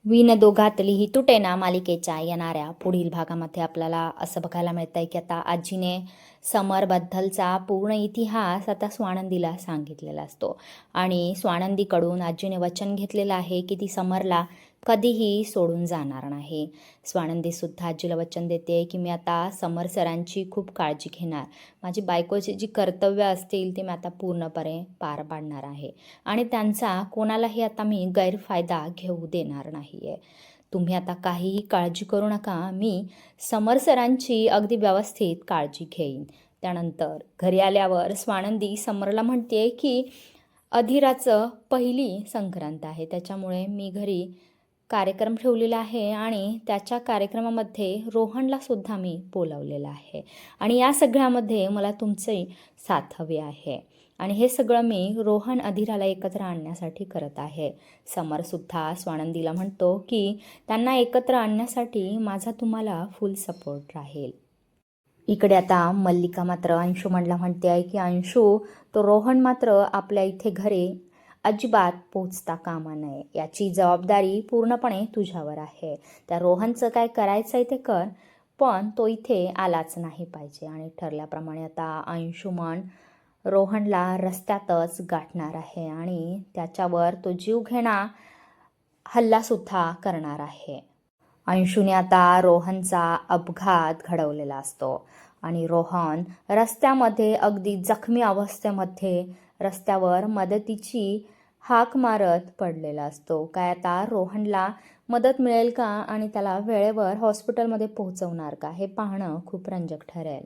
विण दोघातलीही तुटेना मालिकेच्या येणाऱ्या पुढील भागामध्ये आपल्याला असं बघायला मिळतंय की आता आजीने समरबद्दलचा पूर्ण इतिहास आता स्वानंदीला सांगितलेला असतो आणि स्वानंदीकडून आजीने वचन घेतलेलं आहे की ती समरला कधीही सोडून जाणार नाही. स्वानंदीसुद्धा आजीला वचन देते की मी आता समर सरांची खूप काळजी घेणार, माझी बायकोची जी कर्तव्य असतील ती मी आता पूर्णपणे पार पाडणार आहे आणि त्यांचा कोणालाही आता मी गैरफायदा घेऊ देणार नाही आहे. तुम्ही आता काहीही काळजी करू नका, मी समर सरांची अगदी व्यवस्थित काळजी घेईन. त्यानंतर घरी आल्यावर स्वानंदी समरला म्हणते की अधीराचं पहिली संक्रांत आहे, त्याच्यामुळे मी घरी कार्यक्रम ठेवलेला आहे आणि त्याच्या कार्यक्रमामध्ये रोहनला सुद्धा मी बोलावलेलं आहे आणि या सगळ्यामध्ये मला तुमची साथ हवी आहे आणि हे सगळं मी रोहन अधीराला एकत्र आणण्यासाठी करत आहे. समरसुद्धा स्वानंदीला म्हणतो की त्यांना एकत्र आणण्यासाठी माझा तुम्हाला फुल सपोर्ट राहील. इकडे आता मल्लिका मात्र अंशुमनला म्हणते आहे की अंशू, तो रोहन मात्र आपल्या इथे घरी अजिबात पोचता कामा नये, याची जबाबदारी पूर्णपणे तुझ्यावर आहे. त्या रोहनचं काय करायचं आहे ते कर, पण तो इथे आलाच नाही पाहिजे. आणि ठरल्याप्रमाणे आता अंशुमन रोहनला रस्त्यातच गाठणार आहे आणि त्याच्यावर तो जीवघेणा हल्लासुद्धा करणार आहे. अंशूने आता रोहनचा अपघात घडवलेला असतो आणि रोहन रस्त्यामध्ये अगदी जखमी अवस्थेमध्ये रस्त्यावर मदतीची हाक मारत पडलेला असतो. काय आता रोहनला मदत मिळेल का आणि त्याला वेळेवर हॉस्पिटलमध्ये पोहोचवणार का, हे पाहणं खूप रंजक ठरेल.